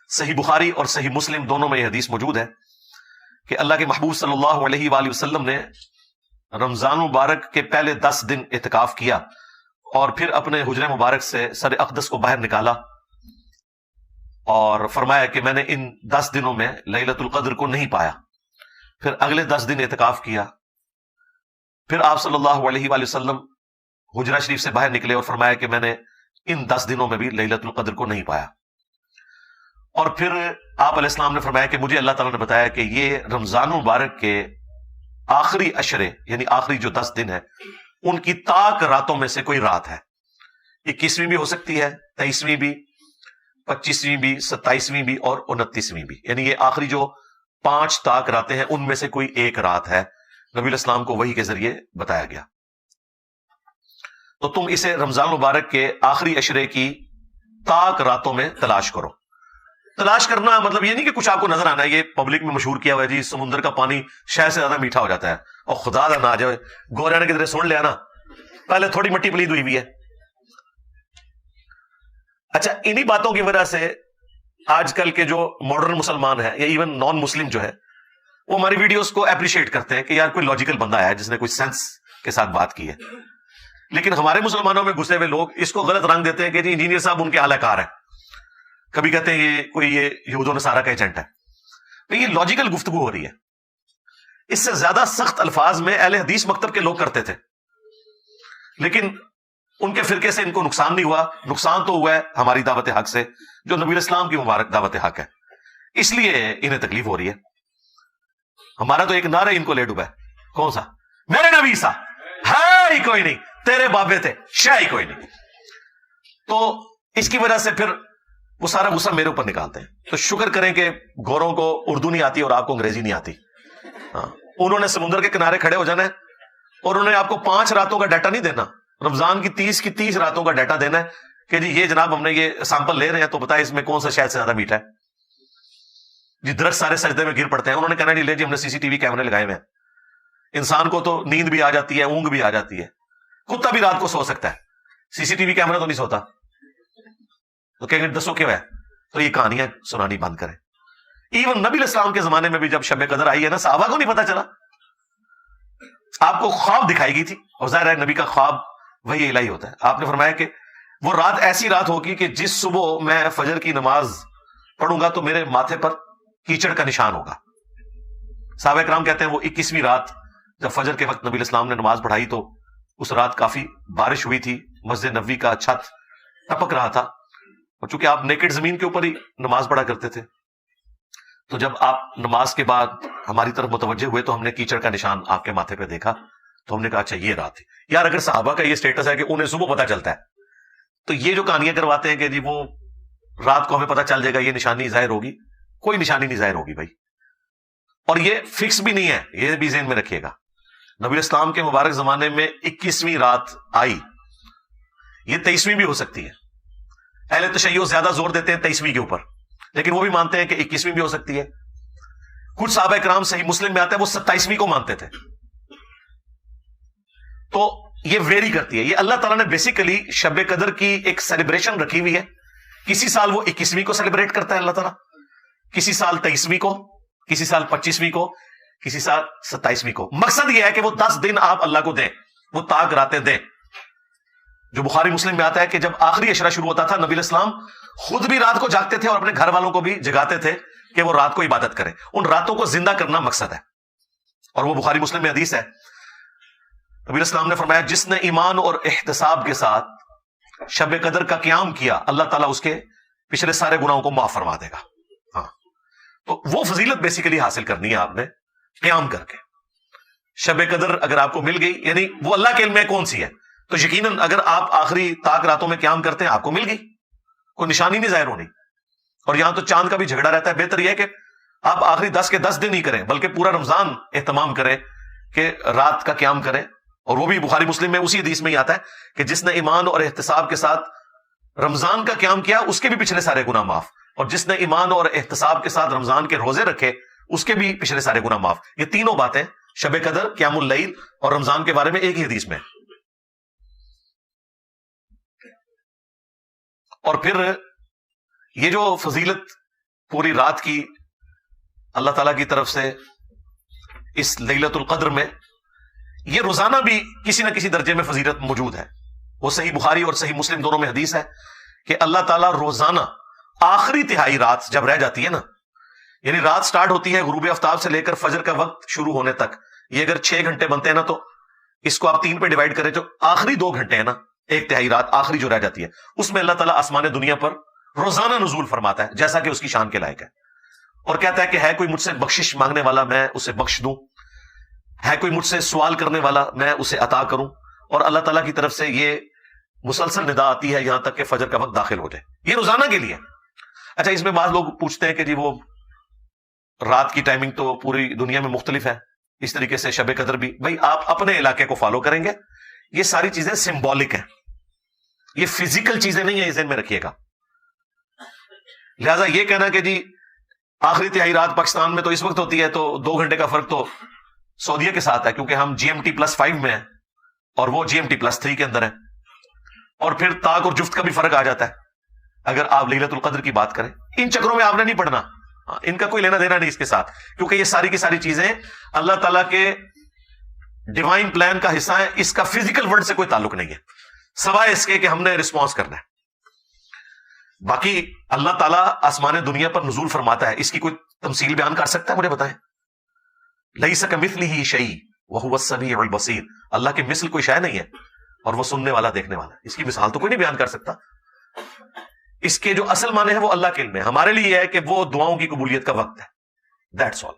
صحیح بخاری اور صحیح مسلم دونوں میں یہ حدیث موجود ہے کہ اللہ کے محبوب صلی اللہ علیہ وآلہ وسلم نے رمضان مبارک کے پہلے 10 دن اعتکاف کیا اور پھر اپنے حجرہ مبارک سے سر اقدس کو باہر نکالا اور فرمایا کہ میں نے ان 10 دنوں میں لیلۃ القدر کو نہیں پایا. پھر اگلے 10 دن اعتکاف کیا. پھر آپ صلی اللہ علیہ وآلہ وسلم حجرہ شریف سے باہر نکلے اور فرمایا کہ میں نے ان 10 دنوں میں بھی لیلۃ القدر کو نہیں پایا. اور پھر آپ علیہ السلام نے فرمایا کہ مجھے اللہ تعالیٰ نے بتایا کہ یہ رمضان مبارک کے آخری عشرے یعنی آخری جو 10 دن ہے ان کی تاک راتوں میں سے کوئی رات ہے. 21ویں بھی ہو سکتی ہے, 23ویں بھی, 25ویں بھی, 27ویں بھی اور 29ویں بھی. یعنی یہ آخری جو 5 تاک راتیں ہیں ان میں سے کوئی ایک رات ہے. نبی علیہ السلام کو وحی کے ذریعے بتایا گیا. تو تم اسے رمضان مبارک کے آخری عشرے کی تاک راتوں میں تلاش کرو. تلاش کرنا مطلب یہ نہیں کہ کچھ آپ کو نظر آنا ہے. یہ پبلک میں مشہور کیا ہوا ہے جی سمندر کا پانی شہد سے زیادہ میٹھا ہو جاتا ہے, اور خدا نہ آ جائے گوریا نے کدھر سن لیا نا, پہلے تھوڑی مٹی پلید ہوئی بھی ہے. اچھا, انہی باتوں کی وجہ سے آج کل کے جو ماڈرن مسلمان ہیں یا ایون نان مسلم جو ہے وہ ہماری ویڈیوز کو اپریشیٹ کرتے ہیں کہ یار کوئی لاجیکل بندہ ہے جس نے کوئی سینس کے ساتھ بات کی ہے. لیکن ہمارے مسلمانوں میں گھسے ہوئے لوگ اس کو غلط رنگ دیتے ہیں کہ جی انجینئر صاحب ان کے اعلی کار ہیں. کبھی کہتے ہیں یہ کوئی یہود و نصارہ کا ایجنٹ ہے. تو یہ لاجیکل گفتگو ہو رہی ہے. اس سے زیادہ سخت الفاظ میں اہل حدیث مکتب کے لوگ کرتے تھے, لیکن ان کے فرقے سے ان کو نقصان نہیں ہوا. نقصان تو ہوا ہے ہماری دعوت حق سے جو نبی اسلام کی مبارک دعوت حق ہے, اس لیے انہیں تکلیف ہو رہی ہے. ہمارا تو ایک نعرہ ان کو لے ڈوبا ہے, کون سا؟ میرے نبی سا ہے ہی کوئی نہیں, تیرے بابے تھے شاہ ہی کوئی نہیں. تو اس کی وجہ سے پھر وہ سارا غصہ میرے اوپر نکالتے ہیں. تو شکر کریں کہ گوروں کو اردو نہیں آتی اور آپ کو انگریزی نہیں آتی. ہاں, انہوں نے سمندر کے کنارے کھڑے ہو جانا ہے اور انہوں نے آپ کو 5 راتوں کا ڈیٹا نہیں دینا, رمضان کی 30 راتوں کا ڈیٹا دینا ہے کہ جی یہ جناب ہم نے یہ سیمپل لے رہے ہیں تو بتائیں اس میں کون سا شہد سے زیادہ میٹھا ہے. جی درخت سارے سجدے میں گر پڑتے ہیں. انہوں نے کہنا نہیں لے جی ہم نے CCTV کیمرے لگائے ہوئے ہیں. انسان کو تو نیند بھی آ جاتی ہے, اونگ بھی آ جاتی ہے, کتا بھی رات کو سو سکتا ہے, CCTV کیمرہ تو نہیں سوتا. تو کہیں گے دسو کیوں ہے, تو یہ کہانیاں سنانی بند کریں. ایون نبی الاسلام کے زمانے میں بھی جب شب قدر آئی ہے نا, صحابہ کو نہیں پتا چلا. آپ کو خواب دکھائی گئی تھی, اور ظاہر ہے نبی کا خواب وہی الہی ہوتا ہے. آپ نے فرمایا کہ وہ رات ایسی رات ہوگی کہ جس صبح میں فجر کی نماز پڑھوں گا تو میرے ماتھے پر کیچڑ کا نشان ہوگا. صحابہ کرام کہتے ہیں وہ 21ویں رات جب فجر کے وقت نبی الاسلام نے نماز پڑھائی تو اس رات کافی بارش ہوئی تھی, مسجد نبوی کا چھت ٹپک رہا تھا, اور چونکہ آپ نیکڈ زمین کے اوپر ہی نماز پڑھا کرتے تھے, تو جب آپ نماز کے بعد ہماری طرف متوجہ ہوئے تو ہم نے کیچڑ کا نشان آپ کے ماتھے پہ دیکھا. تو ہم نے کہا اچھا یہ رات ہے. یار اگر صحابہ کا یہ سٹیٹس ہے کہ انہیں صبح پتا چلتا ہے, تو یہ جو کہانیاں کرواتے ہیں کہ جی وہ رات کو ہمیں پتا چل جائے گا, یہ نشانی ظاہر ہوگی, کوئی نشانی نہیں ظاہر ہوگی بھائی. اور یہ فکس بھی نہیں ہے, یہ بھی ذہن میں رکھیے گا. نبی اسلام کے مبارک زمانے میں 21ویں رات آئی, یہ 23ویں بھی ہو سکتی ہے. اہل تشیع زیادہ زور دیتے ہیں 23ویں کے اوپر, لیکن وہ بھی مانتے ہیں کہ 21ویں بھی ہو سکتی ہے. کچھ صحابہ کرام صحیح مسلم میں آتے ہیں وہ 27ویں کو مانتے تھے. تو یہ ویری کرتی ہے. یہ اللہ تعالیٰ نے بیسیکلی شب قدر کی ایک سیلیبریشن رکھی ہوئی ہے. کسی سال وہ 21ویں کو سیلیبریٹ کرتا ہے اللہ تعالیٰ, کسی سال 23ویں کو, کسی سال 25ویں کو, کسی سال 27ویں کو. مقصد یہ ہے کہ وہ 10 دن آپ اللہ کو دیں, وہ تاک راتیں دیں. جو بخاری مسلم میں آتا ہے کہ جب آخری عشرہ شروع ہوتا تھا نبی الاسلام خود بھی رات کو جاگتے تھے اور اپنے گھر والوں کو بھی جگاتے تھے کہ وہ رات کو عبادت کریں. ان راتوں کو زندہ کرنا مقصد ہے, اور وہ بخاری مسلم میں حدیث ہے. نبی الاسلام نے فرمایا جس نے ایمان اور احتساب کے ساتھ شب قدر کا قیام کیا اللہ تعالیٰ اس کے پچھلے سارے گناہوں کو معاف فرما دے گا. ہاں, تو وہ فضیلت بیسیکلی حاصل کرنی ہے آپ نے قیام کر کے. شب قدر اگر آپ کو مل گئی, یعنی وہ اللہ کے علم میں کون سی ہے, تو یقیناً اگر آپ آخری تاک راتوں میں قیام کرتے ہیں آپ کو مل گئی, کوئی نشانی نہیں ظاہر ہونی. اور یہاں تو چاند کا بھی جھگڑا رہتا ہے. بہتر یہ ہے کہ آپ آخری 10 کے 10 دن ہی کریں, بلکہ پورا رمضان اہتمام کریں کہ رات کا قیام کریں. اور وہ بھی بخاری مسلم میں اسی حدیث میں ہی آتا ہے کہ جس نے ایمان اور احتساب کے ساتھ رمضان کا قیام کیا اس کے بھی پچھلے سارے گناہ معاف, اور جس نے ایمان اور احتساب کے ساتھ رمضان کے روزے رکھے اس کے بھی پچھلے سارے گناہ معاف. یہ تینوں باتیں شب قدر, قیام اللیل اور رمضان کے بارے میں ایک ہی حدیث میں. اور پھر یہ جو فضیلت پوری رات کی اللہ تعالیٰ کی طرف سے اس لیلۃ القدر میں، یہ روزانہ بھی کسی نہ کسی درجے میں فضیلت موجود ہے. وہ صحیح بخاری اور صحیح مسلم دونوں میں حدیث ہے کہ اللہ تعالیٰ روزانہ آخری تہائی رات جب رہ جاتی ہے نا، یعنی رات سٹارٹ ہوتی ہے غروب آفتاب سے لے کر فجر کا وقت شروع ہونے تک، یہ اگر 6 گھنٹے بنتے ہیں نا تو اس کو آپ 3 پہ ڈیوائڈ کریں، جو آخری 2 گھنٹے ہیں نا، ایک تہائی رات آخری جو رہ جاتی ہے، اس میں اللہ تعالیٰ آسمان دنیا پر روزانہ نزول فرماتا ہے جیسا کہ اس کی شان کے لائق ہے، اور کہتا ہے کہ ہے کوئی مجھ سے بخشش مانگنے والا میں اسے بخش دوں، ہے کوئی مجھ سے سوال کرنے والا میں اسے عطا کروں. اور اللہ تعالیٰ کی طرف سے یہ مسلسل ندا آتی ہے یہاں تک کہ فجر کا وقت داخل ہو جائے. یہ روزانہ کے لیے. اچھا، اس میں بعض لوگ پوچھتے ہیں کہ جی وہ رات کی ٹائمنگ تو پوری دنیا میں مختلف ہے، اس طریقے سے شب قدر بھی. بھائی آپ اپنے علاقے کو فالو کریں گے، یہ ساری چیزیں سمبولک ہیں، یہ فزیکل چیزیں نہیں ہیں، ذہن میں رکھیے گا. لہذا یہ کہنا کہ جی آخری تہائی رات پاکستان میں تو اس وقت ہوتی ہے، تو 2 گھنٹے کا فرق تو سعودیہ کے ساتھ ہے، کیونکہ ہم GMT+5 میں ہیں اور وہ GMT+3 کے اندر ہے، اور پھر طاق اور جفت کا بھی فرق آ جاتا ہے اگر آپ لیلۃ القدر کی بات کریں. ان چکروں میں آپ نے نہیں پڑھنا، ان کا کوئی لینا دینا نہیں اس کے ساتھ، کیونکہ یہ ساری کی ساری چیزیں اللہ تعالیٰ کے ڈیوائن پلان کا حصہ ہے. اس کا فزیکل ورلڈ سے کوئی تعلق نہیں ہے، سوائے اس کے کہ ہم نے رسپانس کرنا ہے. باقی اللہ تعالیٰ آسمان دنیا پر نزول فرماتا ہے، اس کی کوئی تمثیل بیان کر سکتا ہے؟ مجھے بتائیں. لیس کمثلہ شیء وہو السمیع البصیر. اللہ کے مثل کوئی شے نہیں ہے اور وہ سننے والا دیکھنے والا. اس کی مثال تو کوئی نہیں بیان کر سکتا. اس کے جو اصل معنی ہے وہ اللہ کے علم ہے. ہمارے لیے یہ ہے کہ وہ دعاؤں کی قبولیت کا وقت ہے. That's all.